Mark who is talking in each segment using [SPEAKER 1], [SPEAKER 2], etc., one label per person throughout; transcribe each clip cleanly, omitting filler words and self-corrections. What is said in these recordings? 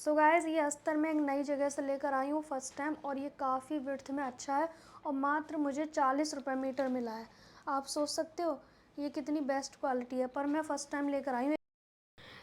[SPEAKER 1] So guys, ये अस्तर मैं एक नई जगह से लेकर आई हूँ फर्स्ट टाइम, और ये काफ़ी विड्थ में अच्छा है और मात्र मुझे 40 रुपये मीटर मिला है। आप सोच सकते हो ये कितनी बेस्ट क्वालिटी है, पर मैं फ़र्स्ट टाइम लेकर आई हूँ।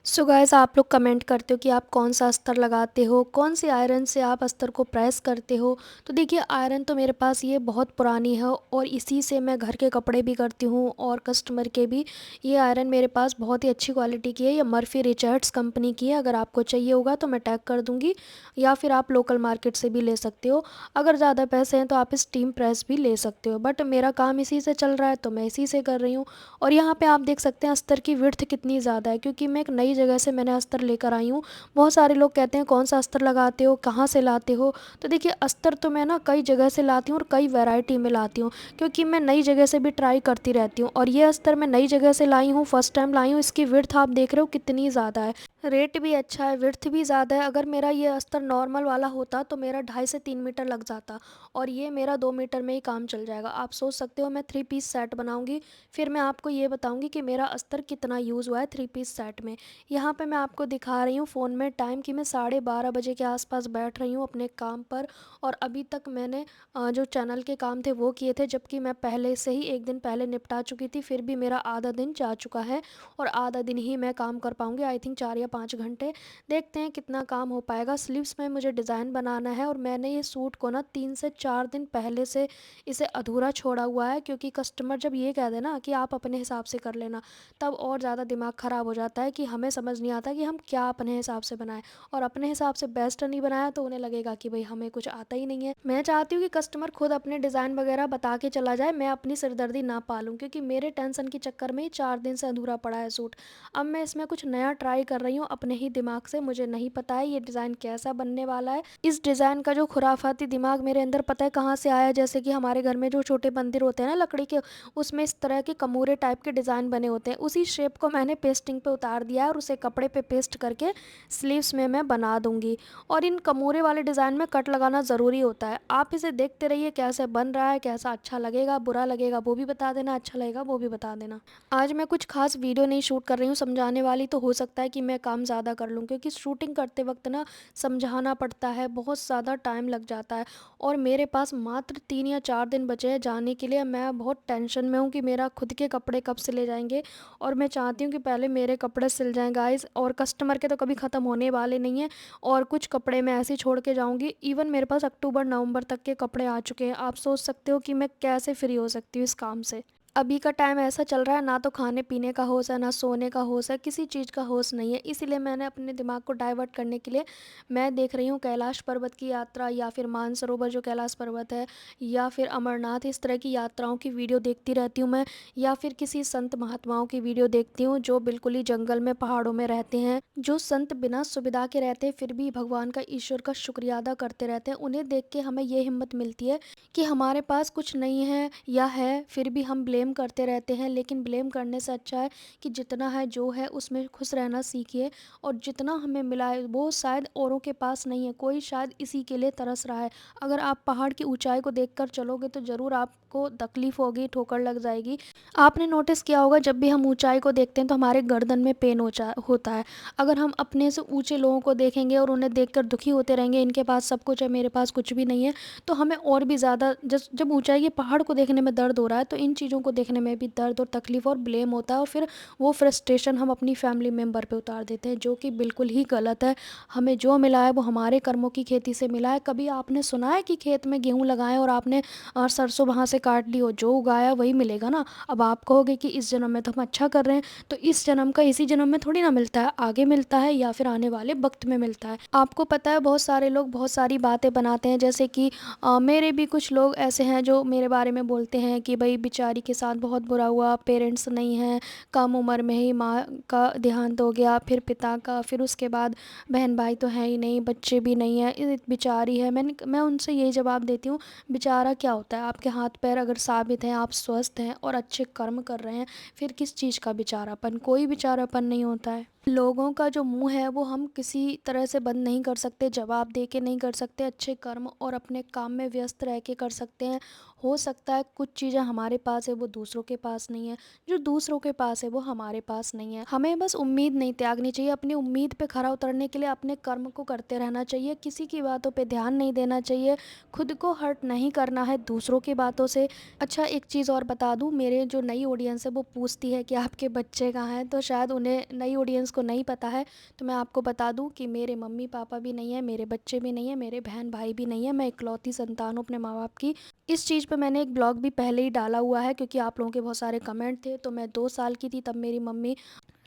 [SPEAKER 1] सो गाइस, आप लोग कमेंट करते हो कि आप कौन सा अस्तर लगाते हो, कौन सी आयरन से आप अस्तर को प्रेस करते हो। तो देखिए, आयरन तो मेरे पास ये बहुत पुरानी है और इसी से मैं घर के कपड़े भी करती हूँ और कस्टमर के भी। ये आयरन मेरे पास बहुत ही अच्छी क्वालिटी की है, ये मर्फी रिचर्ड्स कंपनी की है। अगर आपको चाहिए होगा तो मैं टैग कर दूँगी, या फिर आप लोकल मार्केट से भी ले सकते हो। अगर ज़्यादा पैसे हैं तो आप स्टीम प्रेस भी ले सकते हो, बट मेरा काम इसी से चल रहा है तो मैं इसी से कर रही हूँ। और यहाँ पे आप देख सकते हैं अस्तर की विड्थ कितनी ज़्यादा है, क्योंकि मैं एक नई जगह से मैंने अस्तर लेकर आई हूँ। बहुत सारे लोग कहते हैं कौन सा अस्तर लगाते हो, कहाँ से लाते हो। तो देखिए, अस्तर तो मैं ना कई जगह से लाती हूँ और कई वैरायटी में लाती हूँ, क्योंकि मैं नई जगह से भी ट्राई करती रहती हूँ। और ये अस्तर मैं नई जगह से लाई हूँ, फर्स्ट टाइम लाई हूँ। इसकी विड्थ आप देख रहे हो कितनी ज़्यादा है, रेट भी अच्छा है, विड्थ भी ज़्यादा है। अगर मेरा ये अस्तर नॉर्मल वाला होता तो मेरा 2.5 से 3 मीटर लग जाता, और ये मेरा 2 मीटर में ही काम चल जाएगा। आप सोच सकते हो मैं 3 पीस सेट बनाऊंगी, फिर मैं आपको ये बताऊंगी कि मेरा अस्तर कितना यूज़ हुआ है 3 पीस सेट में। यहाँ पे मैं आपको दिखा रही हूँ फ़ोन में टाइम कि मैं 12:30 बजे के आसपास बैठ रही हूँ अपने काम पर, और अभी तक मैंने जो चैनल के काम थे वो किए थे, जबकि मैं पहले से ही एक दिन पहले निपटा चुकी थी। फिर भी मेरा आधा दिन जा चुका है और आधा दिन ही मैं काम कर पाऊँगी, आई थिंक 4 या 5 घंटे। देखते हैं कितना काम हो पाएगा। स्लीव्स में मुझे डिज़ाइन बनाना है, और मैंने ये सूट को ना 3 से 4 दिन पहले से इसे अधूरा छोड़ा हुआ है, क्योंकि कस्टमर जब ये कह दे ना कि आप अपने हिसाब से कर लेना, तब और ज़्यादा दिमाग ख़राब हो जाता है कि हमें समझ नहीं आता कि हम क्या अपने हिसाब से बनाएं। और अपने हिसाब से बेस्ट नहीं बनाया तो उन्हें लगेगा कि भाई हमें कुछ आता ही नहीं है। मैं चाहती हूँ कि कस्टमर खुद अपने डिज़ाइन वगैरह बता के चला जाए, मैं अपनी सिरदर्दी ना पालूँ, क्योंकि मेरे टेंशन के चक्कर में ही 4 दिन से अधूरा पड़ा है सूट। अब मैं इसमें कुछ नया ट्राई कर रही हूँ अपने ही दिमाग से। मुझे नहीं पता है ये डिज़ाइन कैसा बनने वाला है। इस डिज़ाइन का जो खुराफाती दिमाग मेरे अंदर पता है कहाँ से आया, जैसे कि हमारे घर में जो छोटे मंदिर होते हैं ना लकड़ी के, उसमें इस तरह के कमूरे टाइप के डिज़ाइन बने होते हैं। उसी शेप को मैंने पेस्टिंग पे उतार दिया है और उसे कपड़े पे पेस्ट करके स्लीव्स में मैं बना दूंगी। और इन कमूरे वाले डिज़ाइन में कट लगाना ज़रूरी होता है। आप इसे देखते रहिए कैसे बन रहा है, कैसा अच्छा लगेगा बुरा लगेगा वो भी बता देना, अच्छा लगेगा वो भी बता देना। आज मैं कुछ खास वीडियो नहीं शूट कर रही हूँ समझाने वाली, तो हो सकता है कि मैं काम ज़्यादा कर लूँ, क्योंकि शूटिंग करते वक्त ना समझाना पड़ता है, बहुत ज़्यादा टाइम लग जाता है। और मेरे पास मात्र 3 या 4 दिन बचे हैं जाने के लिए। मैं बहुत टेंशन में हूँ कि मेरा खुद के कपड़े कब सिले जाएंगे, और मैं चाहती हूँ कि पहले मेरे कपड़े सिल जाएं गाइस, और कस्टमर के तो कभी ख़त्म होने वाले नहीं हैं। और कुछ कपड़े मैं ऐसे ही छोड़ के जाऊँगी। इवन मेरे पास अक्टूबर नवंबर तक के कपड़े आ चुके हैं। आप सोच सकते हो कि मैं कैसे फ्री हो सकती हूँ इस काम से। अभी का टाइम ऐसा चल रहा है, ना तो खाने पीने का होश है, ना सोने का होश है, किसी चीज़ का होश नहीं है। इसीलिए मैंने अपने दिमाग को डाइवर्ट करने के लिए मैं देख रही हूँ कैलाश पर्वत की यात्रा, या फिर मानसरोवर जो कैलाश पर्वत है, या फिर अमरनाथ, इस तरह की यात्राओं की वीडियो देखती रहती हूँ मैं। या फिर किसी संत महात्माओं की वीडियो देखती हूँ जो बिल्कुल ही जंगल में पहाड़ों में रहते हैं, जो संत बिना सुविधा के रहते हैं फिर भी भगवान का, ईश्वर का शुक्रिया अदा करते रहते हैं। उन्हें देख के हमें ये हिम्मत मिलती है कि हमारे पास कुछ नहीं है या है फिर भी हम ब्लेम करते रहते हैं। लेकिन ब्लेम करने से अच्छा है कि जितना है जो है उसमें खुश रहना सीखिए, और जितना हमें मिला है वो शायद औरों के पास नहीं है, कोई शायद इसी के लिए तरस रहा है। अगर आप पहाड़ की ऊंचाई को देखकर चलोगे तो ज़रूर आपको तकलीफ होगी, ठोकर लग जाएगी। आपने नोटिस किया होगा जब भी हम ऊंचाई को देखते हैं तो हमारे गर्दन में पेन होता है। अगर हम अपने से ऊंचे लोगों को देखेंगे और उन्हें देखकर दुखी होते रहेंगे, इनके पास सब कुछ है मेरे पास कुछ भी नहीं है, तो हमें और भी ज़्यादा, जब ऊंचाई के पहाड़ को देखने में दर्द हो रहा है तो इन चीज़ों को देखने में भी दर्द और तकलीफ और ब्लेम होता है, और फिर वो फ्रस्ट्रेशन हम अपनी फैमिली मेम्बर पे उतार देते हैं, जो कि बिल्कुल ही गलत है। हमें जो मिला है वो हमारे कर्मों की खेती से मिला है। कभी आपने सुना है कि खेत में गेहूँ लगाएं और आपने सरसों वहाँ से काट ली हो, जो उगाया वही मिलेगा ना। अब आप कहोगे कि इस जन्म में तो हम अच्छा कर रहे हैं, तो इस जन्म का इसी जन्म में थोड़ी ना मिलता है, आगे मिलता है या फिर आने वाले वक्त में मिलता है। आपको पता है बहुत सारे लोग बहुत सारी बातें बनाते हैं, जैसे कि मेरे भी कुछ लोग ऐसे हैं जो मेरे बारे में बोलते हैं कि भाई बेचारी के साथ बहुत बुरा हुआ, पेरेंट्स नहीं हैं, कम उम्र में ही माँ का देहांत हो गया, फिर पिता का, फिर उसके बाद बहन भाई तो है ही नहीं, बच्चे भी नहीं है, बेचारी है। मैं उनसे यही जवाब देती हूँ, बेचारा क्या होता है? आपके हाथ पैर अगर साबित हैं, आप स्वस्थ हैं और अच्छे कर्म कर रहे हैं, फिर किस चीज़ का बेचारापन? कोई बेचारापन नहीं होता है। लोगों का जो मुंह है वो हम किसी तरह से बंद नहीं कर सकते, जवाब दे के नहीं कर सकते, अच्छे कर्म और अपने काम में व्यस्त रह के कर सकते हैं। हो सकता है कुछ चीज़ें हमारे पास है वो दूसरों के पास नहीं है, जो दूसरों के पास है वो हमारे पास नहीं है। हमें बस उम्मीद नहीं त्यागनी चाहिए, अपनी उम्मीद पे खरा उतरने के लिए अपने कर्म को करते रहना चाहिए, किसी की बातों पे ध्यान नहीं देना चाहिए, खुद को हर्ट नहीं करना है दूसरों की बातों से। अच्छा, एक चीज़ और बता दूँ, मेरे जो नई ऑडियंस है वो पूछती है कि आपके बच्चे कहाँ हैं, तो शायद उन्हें, नई ऑडियंस को नहीं पता है, तो मैं आपको बता दूँ कि मेरे मम्मी पापा भी नहीं है, मेरे बच्चे भी नहीं है, मेरे बहन भाई भी नहीं है, मैं इकलौती संतान हूँ अपने माँ बाप की। इस चीज़ पे मैंने एक ब्लॉग भी पहले ही डाला हुआ है, क्योंकि आप लोगों के बहुत सारे कमेंट थे। तो मैं 2 साल की थी तब मेरी मम्मी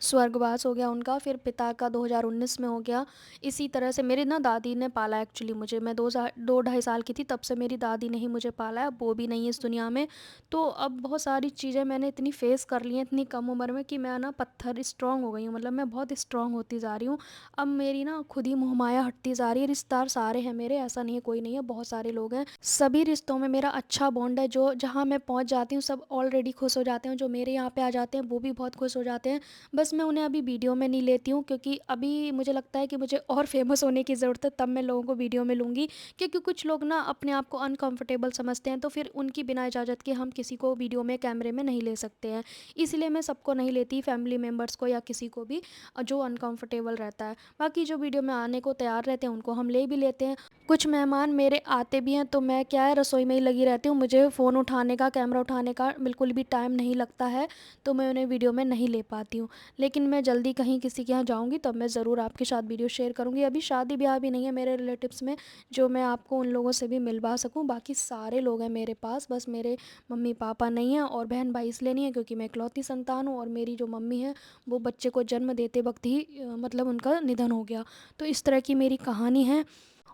[SPEAKER 1] स्वर्गवास हो गया उनका, फिर पिता का 2019 में हो गया। इसी तरह से मेरी ना दादी ने पाला एक्चुअली मुझे, मैं 2 ढाई साल की थी तब से मेरी दादी ने ही मुझे पाला है, अब वो भी नहीं है इस दुनिया में। तो अब बहुत सारी चीज़ें मैंने इतनी फेस कर ली हैं इतनी कम उम्र में कि मैं ना पत्थर स्ट्रांग हो गई हूँ, मतलब मैं बहुत स्ट्रांग होती जा रही हूँ। अब मेरी ना खुद ही मोहमाया हटती जा रही है। रिश्तेदार सारे हैं मेरे, ऐसा नहीं है कोई नहीं है, बहुत सारे लोग हैं। सभी रिश्तों में मेरा अच्छा बॉन्ड है, जो जहाँ मैं पहुँच जाती हूँ सब ऑलरेडी खुश हो जाते हैं, जो मेरे यहाँ पे आ जाते हैं वो भी बहुत खुश हो जाते हैं। बस मैं उन्हें अभी वीडियो में नहीं लेती हूँ, क्योंकि अभी मुझे लगता है कि मुझे और फेमस होने की ज़रूरत है, तब मैं लोगों को वीडियो में लूँगी। क्योंकि कुछ लोग ना अपने आप को अनकंफर्टेबल समझते हैं, तो फिर उनकी बिना इजाज़त के हम किसी को वीडियो में कैमरे में नहीं ले सकते हैं। इसलिए मैं सबको नहीं लेती, फैमिली मेम्बर्स को या किसी को भी जो अनकंफर्टेबल रहता है। बाकी जो वीडियो में आने को तैयार रहते हैं उनको हम ले भी लेते हैं। कुछ मेहमान मेरे आते भी हैं तो मैं क्या है, रसोई में ही लगी रहती हूँ, मुझे फ़ोन उठाने का, कैमरा उठाने का बिल्कुल भी टाइम नहीं लगता है, तो मैं उन्हें वीडियो में नहीं ले पाती हूँ। लेकिन मैं जल्दी कहीं किसी के यहाँ जाऊँगी तब मैं ज़रूर आपके साथ वीडियो शेयर करूँगी। अभी शादी ब्याह भी नहीं है मेरे रिलेटिव्स में जो मैं आपको उन लोगों से भी मिलवा सकूँ, बाकी सारे लोग हैं मेरे पास, बस मेरे मम्मी पापा नहीं हैं और बहन भाई इसलिए नहीं है क्योंकि मैं इकलौती संतान हूँ, और मेरी जो मम्मी है वो बच्चे को जन्म देते वक्त ही मतलब उनका निधन हो गया। तो इस तरह की मेरी कहानी है।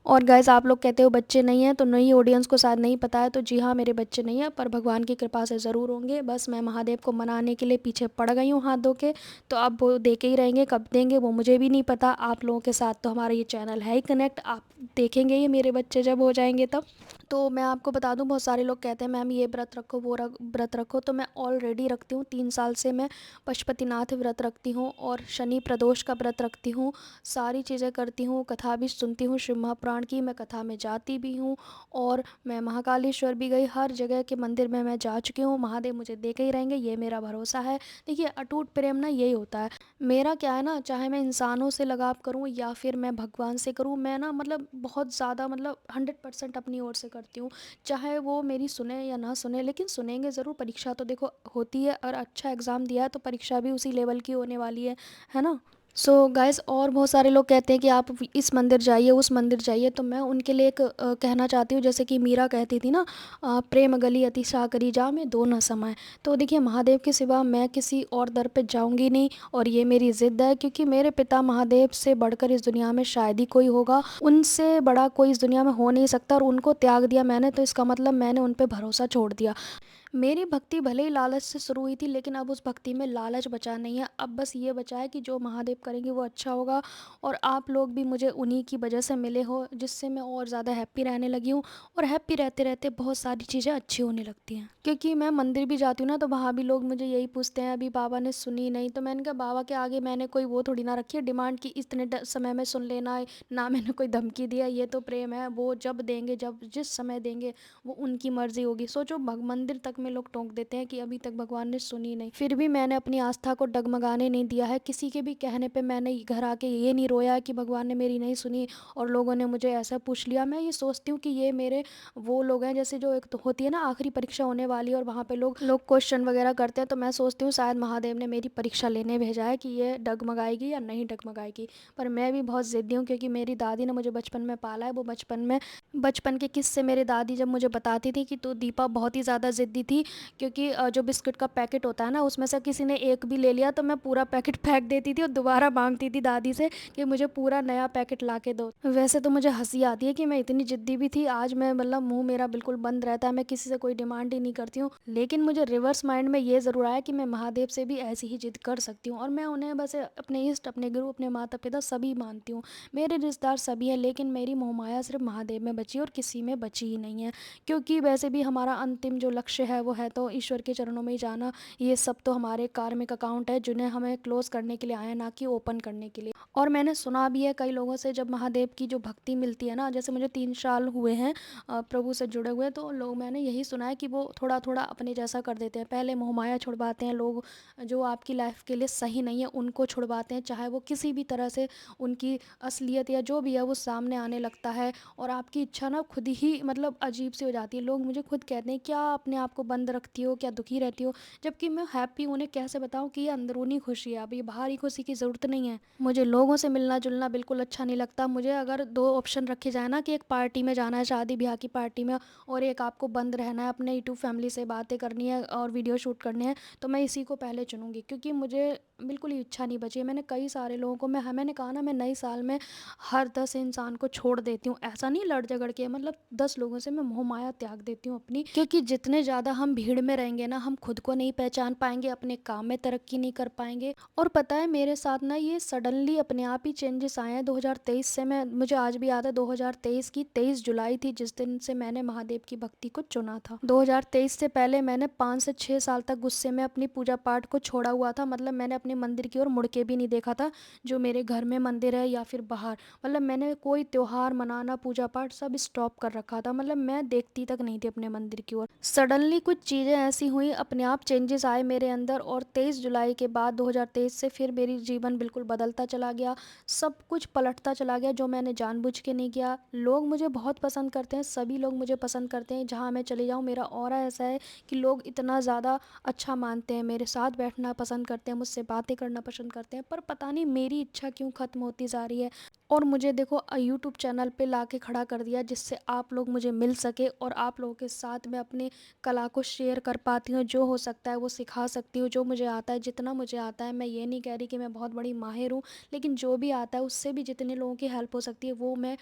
[SPEAKER 1] और गाइस, आप लोग कहते हो बच्चे नहीं हैं, तो नई ऑडियंस को शायद नहीं पता है, तो जी हाँ, मेरे बच्चे नहीं हैं, पर भगवान की कृपा से ज़रूर होंगे। बस मैं महादेव को मनाने के लिए पीछे पड़ गई हूँ हाथ धो के, तो अब वो दे के ही रहेंगे, कब देंगे वो मुझे भी नहीं पता। आप लोगों के साथ तो हमारा ये चैनल है ही कनेक्ट, आप देखेंगे ये मेरे बच्चे जब हो जाएंगे तब। तो मैं आपको बता दूं, बहुत सारे लोग कहते हैं मैम ये व्रत रखो वो व्रत रखो, तो मैं ऑलरेडी रखती हूँ। 3 साल से मैं पशुपतिनाथ व्रत रखती हूँ और शनि प्रदोष का व्रत रखती हूँ, सारी चीज़ें करती हूँ, कथा भी सुनती हूँ शिव महापुराण की, मैं कथा में जाती भी हूँ, और मैं महाकालेश्वर भी गई, हर जगह के मंदिर में मैं जा चुकी हूँ। महादेव मुझे दे के ही रहेंगे, ये मेरा भरोसा है। देखिए, अटूट प्रेम ना यही होता है। मेरा क्या है ना, चाहे मैं इंसानों से लगाव करूँ या फिर मैं भगवान से करूँ, मैं ना मतलब बहुत ज़्यादा, मतलब 100% अपनी ओर से करती हूँ। चाहे वो मेरी सुने या ना सुने, लेकिन सुनेंगे ज़रूर। परीक्षा तो देखो होती है, और अच्छा एग्ज़ाम दिया है तो परीक्षा भी उसी लेवल की होने वाली है ना। सो गाइस, और बहुत सारे लोग कहते हैं कि आप इस मंदिर जाइए उस मंदिर जाइए, तो मैं उनके लिए एक कहना चाहती हूँ, जैसे कि मीरा कहती थी ना, प्रेम गली अति साकरी जा में दो न समाए। तो देखिए, महादेव के सिवा मैं किसी और दर पे जाऊंगी नहीं, और ये मेरी ज़िद है, क्योंकि मेरे पिता महादेव से बढ़कर इस दुनिया में शायद ही कोई होगा, उनसे बड़ा कोई इस दुनिया में हो नहीं सकता, और उनको त्याग दिया मैंने तो इसका मतलब मैंने उन पर भरोसा छोड़ दिया। मेरी भक्ति भले ही लालच से शुरू हुई थी, लेकिन अब उस भक्ति में लालच बचा नहीं है। अब बस ये बचा है कि जो महादेव करेंगे वो अच्छा होगा, और आप लोग भी मुझे उन्हीं की वजह से मिले हो, जिससे मैं और ज़्यादा हैप्पी रहने लगी हूँ, और हैप्पी रहते रहते बहुत सारी चीज़ें अच्छी होने लगती हैं। क्योंकि मैं मंदिर भी जाती हूँ ना, तो वहाँ भी लोग मुझे यही पूछते हैं, अभी बाबा ने सुनी नहीं, तो मैंने कहा बाबा के आगे मैंने कोई वो थोड़ी ना रखी है डिमांड की इतने समय में सुन लेना है, ना मैंने कोई धमकी दिया। ये तो प्रेम है, वो जब देंगे, जब जिस समय देंगे वो उनकी मर्जी होगी। सोचो, मंदिर तक में लोग टोक देते हैं कि अभी तक भगवान ने सुनी नहीं, फिर भी मैंने अपनी आस्था को डगमगाने नहीं दिया है। किसी के भी कहने पे मैंने घर आके ये नहीं रोया है कि भगवान ने मेरी नहीं सुनी और लोगों ने मुझे ऐसा पूछ लिया। मैं ये सोचती हूँ कि ये मेरे वो लोग हैं, जैसे जो एक तो होती है ना आखिरी परीक्षा होने वाली है और वहाँ पे लोग लोग क्वेश्चन वगैरह करते हैं, तो मैं सोचती हूँ शायद महादेव ने मेरी परीक्षा लेने भेजा है कि ये डगमगाएगी या नहीं डगमगाएगी। पर मैं भी बहुत ज़िद्दी हूँ, क्योंकि मेरी दादी ने मुझे बचपन में पाला है। वो बचपन के किस्से मेरे दादी जब मुझे बताती थी कि तू दीपा बहुत ही ज़्यादा ज़िद्दी थी, क्योंकि जो बिस्किट का पैकेट होता है ना, उसमें से किसी ने एक भी ले लिया तो मैं पूरा पैकेट फेंक देती थी और दोबारा मांगती थी दादी से कि मुझे पूरा नया पैकेट ला के दो। वैसे तो मुझे हंसी आती है कि मैं इतनी ज़िद्दी भी थी। आज मैं मतलब मुंह मेरा बिल्कुल बंद रहता है, मैं किसी से कोई डिमांड ही नहीं करती हूँ। लेकिन मुझे रिवर्स माइंड में ये ज़रूर आया कि मैं महादेव से भी ऐसी ही जिद कर सकती हूँ, और मैं उन्हें बस अपने इष्ट, अपने गुरु, अपने माता पिता सभी मानती हूँ। मेरे रिश्तेदार सभी हैं, लेकिन मेरी मोहमाया सिर्फ महादेव में बची और किसी में बची ही नहीं है। क्योंकि वैसे भी हमारा अंतिम जो लक्ष्य है वो है तो ईश्वर के चरणों में ही जाना। ये सब तो हमारे कार्मिक अकाउंट है जिन्हें हमें क्लोज करने के लिए आए हैं, ना कि ओपन करने के लिए। और मैंने सुना भी है कई लोगों से, जब महादेव की जो भक्ति मिलती है ना, जैसे मुझे 3 साल हुए हैं प्रभु से जुड़े हुए, तो लोग, मैंने यही सुना है कि वो थोड़ा-थोड़ा अपने जैसा कर देते हैं। पहले मोहमाया छुड़वाते हैं लोग, जो आपकी लाइफ़ के लिए सही नहीं है उनको छुड़वाते हैं, चाहे वो किसी भी तरह से उनकी असलियत या जो भी है वो सामने आने लगता है, और आपकी इच्छा ना खुद ही मतलब अजीब-सी हो जाती है। लोग मुझे खुद कहते हैं, "क्या अपने आप को बंद रखती हो? क्या दुखी रहती हो?" जबकि मैं हैप्पी हूँ। उन्हें कैसे बताऊँ कि ये अंदरूनी खुशी है, अब ये बाहरी खुशी की ज़रूरत नहीं है। मुझे लोगों से मिलना-जुलना बिल्कुल अच्छा नहीं लगता। मुझे अगर 2 ऑप्शन रखे जाएँ ना, कि एक पार्टी में जाना है, शादी-ब्याह की पार्टी में, और एक आपको बंद रहना है, अपने यूट्यूब फैमिली से बातें करनी है और वीडियो शूट करने हैं, तो मैं इसी को पहले चुनूँगी, क्योंकि मुझे बिल्कुल ही इच्छा नहीं बची है। मैंने कई सारे लोगों को, मैंने कहा ना, मैं नए साल में हर 10 इंसान को छोड़ देती हूँ। ऐसा नहीं लड़-झगड़ के, मतलब 10 लोगों से मैं मोह-माया त्याग देती हूँ अपनी, क्योंकि जितने ज़्यादा हम भीड़ में रहेंगे ना, हम खुद को नहीं पहचान पाएँगे, अपने काम में तरक्की नहीं कर पाएँगे। और पता है, मेरे साथ ना ये सडनली अपने आप ही चेंजेस आए हैं 2023 से। मैं मुझे आज भी याद है, 2023 की 23 जुलाई थी जिस दिन से मैंने महादेव की भक्ति को चुना था। 2023 से पहले मैंने 5 से 6 साल तक गुस्से में अपनी पूजा पाठ को छोड़ा हुआ था। मतलब मैंने अपने मंदिर की ओर मुड़ के भी नहीं देखा था, जो मेरे घर में मंदिर है या फिर बाहर। मतलब मैंने कोई त्योहार मनाना, पूजा पाठ सब स्टॉप कर रखा था। मतलब मैं देखती तक नहीं थी अपने मंदिर की ओर। सडनली कुछ चीज़ें ऐसी हुई, अपने आप चेंजेस आए मेरे अंदर, और 23 जुलाई के बाद 2023 से फिर मेरी जीवन बिल्कुल बदलता चला गया। सब कुछ पलटता चला गया, जो मैंने जानबूझ के नहीं किया। लोग मुझे बहुत पसंद करते हैं, सभी लोग मुझे पसंद करते हैं। जहाँ मैं चली जाऊँ, मेरा ऑरा ऐसा है कि लोग इतना ज़्यादा अच्छा मानते हैं, मेरे साथ बैठना पसंद करते हैं, मुझसे बातें करना पसंद करते हैं। पर पता नहीं मेरी इच्छा क्यों ख़त्म होती जा रही है, और मुझे देखो यूट्यूब चैनल पे लाके खड़ा कर दिया, जिससे आप लोग मुझे मिल सके और आप लोगों के साथ मैं अपनी कला को शेयर कर पाती हूँ। जो हो सकता है वो सिखा सकती हूँ, जो मुझे आता है, जितना मुझे आता है। मैं ये नहीं कह रही कि मैं बहुत बड़ी माहिर हूँ, लेकिन जो भी आता है उससे भी जितने लोगों की हेल्प हो सकती है वो मैं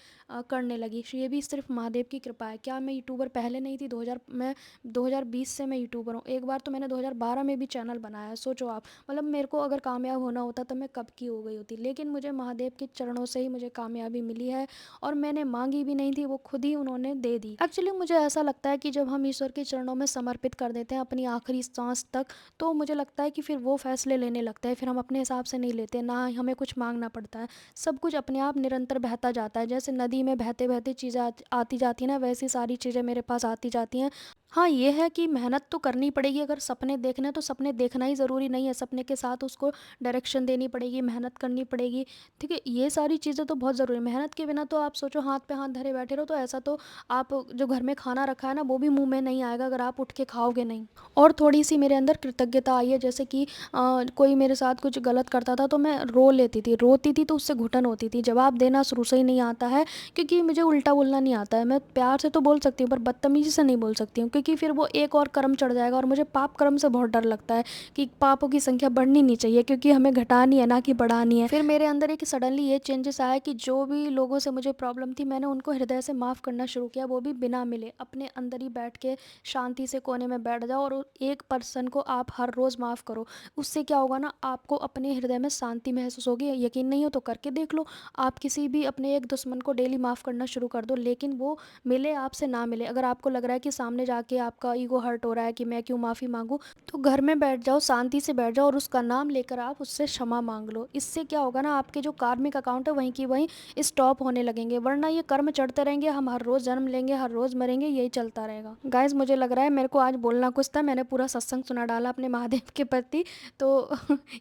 [SPEAKER 1] करने लगी। ये भी सिर्फ महादेव की कृपा है। क्या मैं यूट्यूबर पहले नहीं थी? 2020 से मैं यूट्यूबर हूँ। एक बार तो मैंने 2012 में भी चैनल बनाया है, सोचो आप। मतलब मेरे को अगर कामयाब होना होता तो मैं कब की हो गई होती, लेकिन मुझे महादेव के चरणों से ही मुझे कामयाबी मिली है, और मैंने मांगी भी नहीं थी, वो खुद ही उन्होंने दे दी। एक्चुअली मुझे ऐसा लगता है कि जब हम ईश्वर के चरणों में समर्पित कर देते हैं अपनी आखिरी सांस तक, तो मुझे लगता है कि फिर वो फैसले लेने लगते हैं। फिर हम अपने हिसाब से नहीं लेते, ना हमें कुछ मांगना पड़ता है। सब कुछ अपने आप निरंतर बहता जाता है। जैसे नदी में बहते बहते चीज़ें आती जाती हैं ना, वैसी सारी चीज़ें मेरे पास आती जाती हैं। हाँ, ये है कि मेहनत तो करनी पड़ेगी। अगर सपने देखने हैं तो सपने देखना ही ज़रूरी नहीं है, सपने के साथ उसको डायरेक्शन देनी पड़ेगी, मेहनत करनी पड़ेगी। ठीक है, ये सारी चीज़ें तो बहुत ज़रूरी है। मेहनत के बिना तो आप सोचो, हाथ पे हाथ धरे बैठे रहो, तो ऐसा तो आप जो घर में खाना रखा है ना, वो भी मुंह में नहीं आएगा अगर आप उठ के खाओगे नहीं। और थोड़ी सी मेरे अंदर कृतज्ञता आई है, जैसे कि कोई मेरे साथ कुछ गलत करता था तो मैं रो लेती थी, रोती थी, तो उससे घुटन होती थी। जवाब देना शुरू से ही नहीं आता है, क्योंकि मुझे उल्टा बोलना नहीं आता है। मैं प्यार से तो बोल सकती हूँ, पर बदतमीजी से नहीं बोल सकती हूँ, क्योंकि फिर वो एक और कर्म चढ़ जाएगा, और मुझे पाप कर्म से बहुत डर लगता है कि पापों की संख्या बढ़नी नहीं चाहिए, क्योंकि हमें घटानी है ना कि बढ़ानी है। फिर मेरे अंदर एक सडनली ये चेंजेस आया कि जो भी लोगों से मुझे प्रॉब्लम थी, मैंने उनको हृदय से माफ़ करना शुरू किया, वो भी बिना मिले। अपने अंदर ही बैठ के शांति से कोने में बैठ जाओ, और एक पर्सन को आप हर रोज़ माफ़ करो। उससे क्या होगा ना, आपको अपने हृदय में शांति महसूस होगी। यकीन नहीं हो तो करके देख लो। आप किसी भी अपने एक दुश्मन को डेली माफ़ करना शुरू कर दो, लेकिन वो मिले आपसे ना मिले। अगर आपको लग रहा है कि सामने जाके आपका ईगो हर्ट हो रहा है कि मैं क्यों माफ़ी मांगूं, तो घर में बैठ जाओ, शांति से बैठ जाओ, और उसका नाम लेकर आप उससे क्षमा मांग लो। इससे क्या होगा ना, आपके जो कार्मिक अकाउंट है वहीं की वहीं स्टॉप होने लगेंगे, वरना ये कर्म चढ़ते रहेंगे। हम हर रोज़ जन्म लेंगे, हर रोज़ मरेंगे, यही चलता रहेगा। गाइज, मुझे लग रहा है मेरे को आज बोलना कुछ था, मैंने पूरा सत्संग सुना डाला अपने महादेव के प्रति। तो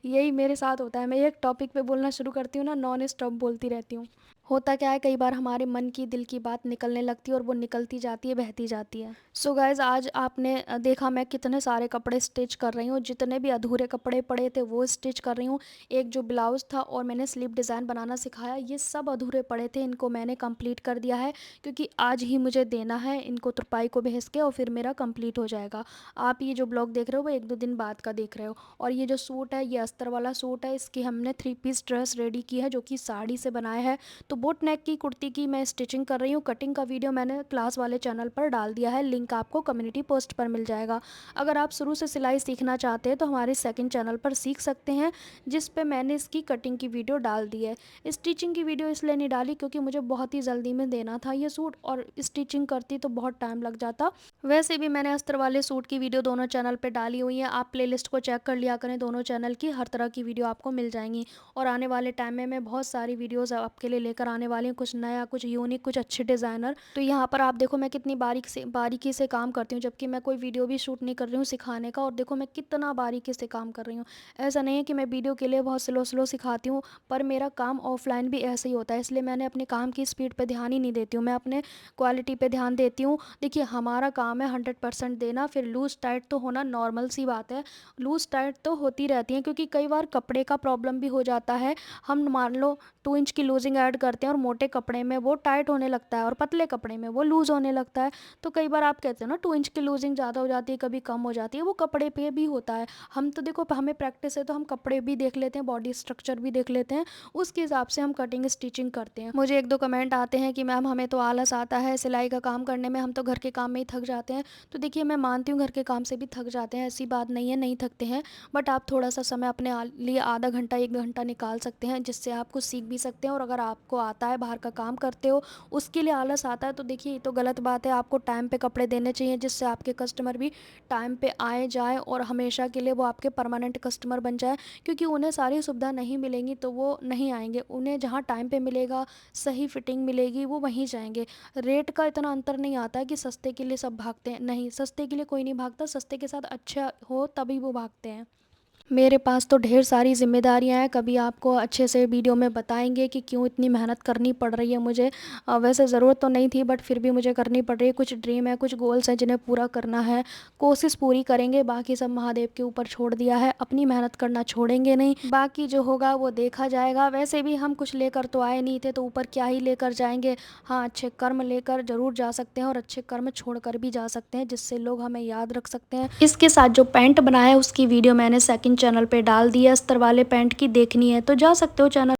[SPEAKER 1] यही मेरे साथ होता है, मैं एक टॉपिक पे बोलना शुरू करती हूँ ना, नॉन स्टॉप बोलती रहती हूँ। होता क्या है, कई बार हमारे मन की, दिल की बात निकलने लगती है, और वो निकलती जाती है, बहती जाती है। सो गाइज, आज आपने देखा मैं कितने सारे कपड़े स्टिच कर रही हूँ। जितने भी अधूरे कपड़े पड़े थे वो स्टिच कर रही हूँ। एक जो ब्लाउज़ था, और मैंने स्लीव डिज़ाइन बनाना सिखाया, ये सब अधूरे पड़े थे, इनको मैंने कंप्लीट कर दिया है, क्योंकि आज ही मुझे देना है इनको तुरपाई को भेज के, और फिर मेरा कंप्लीट हो जाएगा। आप ये जो ब्लॉग देख रहे हो वो 1-2 दिन बाद का देख रहे हो। और ये जो सूट है, ये अस्तर वाला सूट है, इसकी हमने 3 पीस ड्रेस रेडी की है, जो कि साड़ी से बनाया है। तो तो बोट नेक की कुर्ती की मैं स्टिचिंग कर रही हूँ। कटिंग का वीडियो मैंने क्लास वाले चैनल पर डाल दिया है, लिंक आपको कम्युनिटी पोस्ट पर मिल जाएगा। अगर आप शुरू से सिलाई सीखना चाहते हैं तो हमारे सेकंड चैनल पर सीख सकते हैं, जिस पे मैंने इसकी कटिंग की वीडियो डाल दी है। स्टिचिंग की वीडियो इसलिए नहीं डाली क्योंकि मुझे बहुत ही जल्दी में देना था ये सूट, और स्टिचिंग करती तो बहुत टाइम लग जाता। वैसे भी मैंने अस्तर वाले सूट की वीडियो दोनों चैनल पे डाली हुई है, आप प्लेलिस्ट को चेक कर लिया करें, दोनों चैनल की हर तरह की वीडियो आपको मिल जाएंगी। और आने वाले टाइम में मैं बहुत सारी वीडियोस आपके लिए लेकर आने वाली हूँ, कुछ नया, कुछ यूनिक, कुछ अच्छे डिज़ाइनर। तो यहाँ पर आप देखो मैं कितनी बारीकी से काम करती हूँ, जबकि मैं कोई वीडियो भी शूट नहीं कर रही हूँ सिखाने का, और देखो मैं कितना बारीकी से काम कर रही हूँ। ऐसा नहीं है कि मैं वीडियो के लिए बहुत स्लो सिखाती हूँ, पर मेरा काम ऑफलाइन भी ऐसे ही होता है, इसलिए मैंने अपने काम की स्पीड पर ध्यान ही नहीं देती हूँ, मैं अपने क्वालिटी पे ध्यान देती हूँ। देखिए हमारा काम है 100% देना, फिर लूज़ टाइट तो होना नॉर्मल सी बात है, लूज़ टाइट तो होती रहती हैं, क्योंकि कई बार कपड़े का प्रॉब्लम भी हो जाता है। हम मान लो 2 इंच की लूजिंग ऐड करते हैं और मोटे कपड़े में वो टाइट होने लगता है और पतले कपड़े में वो लूज़ होने लगता है। तो कई बार आप कहते हो ना 2 इंच की लूजिंग ज़्यादा हो जाती है, कभी कम हो जाती है, वो कपड़े पे भी होता है। हम तो देखो हमें प्रैक्टिस है तो हम कपड़े भी देख लेते हैं, बॉडी स्ट्रक्चर भी देख लेते हैं, उसके हिसाब से हम कटिंग स्टिचिंग करते हैं। मुझे 1-2 कमेंट आते हैं कि मैम हमें तो आलस आता है सिलाई का काम करने में, हम तो घर के काम में ही थक जाते हैं। तो देखिए मैं मानती हूँ घर के काम से भी थक जाते हैं, ऐसी बात नहीं है, नहीं थकते हैं, बट आप थोड़ा सा समय अपने लिए आधा घंटा 1 घंटा निकाल सकते हैं, जिससे आप कुछ सीख भी सकते हैं। और अगर आपको आता है, बाहर का काम करते हो, उसके लिए आलस आता है, तो देखिए ये तो गलत बात है। आपको टाइम पे कपड़े देने चाहिए, जिससे आपके कस्टमर भी टाइम पे आए जाए और हमेशा के लिए वो आपके परमानेंट कस्टमर बन जाए, क्योंकि उन्हें सारी सुविधा नहीं मिलेंगी तो वो नहीं आएंगे। उन्हें जहाँ टाइम पे मिलेगा, सही फिटिंग मिलेगी, वो वहीं जाएंगे। रेट का इतना अंतर नहीं आता है कि सस्ते के लिए सब भागते हैं, नहीं, सस्ते के लिए कोई नहीं भागता, सस्ते के साथ अच्छा हो तभी वो भागते हैं। मेरे पास तो ढेर सारी ज़िम्मेदारियाँ हैं, कभी आपको अच्छे से वीडियो में बताएंगे कि क्यों इतनी मेहनत करनी पड़ रही है मुझे। वैसे ज़रूरत तो नहीं थी, बट फिर भी मुझे करनी पड़ रही है। कुछ ड्रीम है, कुछ गोल्स हैं जिन्हें पूरा करना है, कोशिश पूरी करेंगे, बाकी सब महादेव के ऊपर छोड़ दिया है, अपनी मेहनत करना छोड़ेंगे नहीं, बाकी जो होगा वो देखा जाएगा। वैसे भी हम कुछ लेकर तो आए नहीं थे, तो ऊपर क्या ही लेकर जाएंगे। हाँ, अच्छे कर्म लेकर ज़रूर जा सकते हैं और अच्छे कर्म छोड़ कर भी जा सकते हैं, जिससे लोग हमें याद रख सकते हैं। इसके साथ जो पैंट बनाया है उसकी वीडियो मैंने सेकंड चैनल पे डाल दी है, अस्तर वाले पैंट की देखनी है तो जा सकते हो चैनल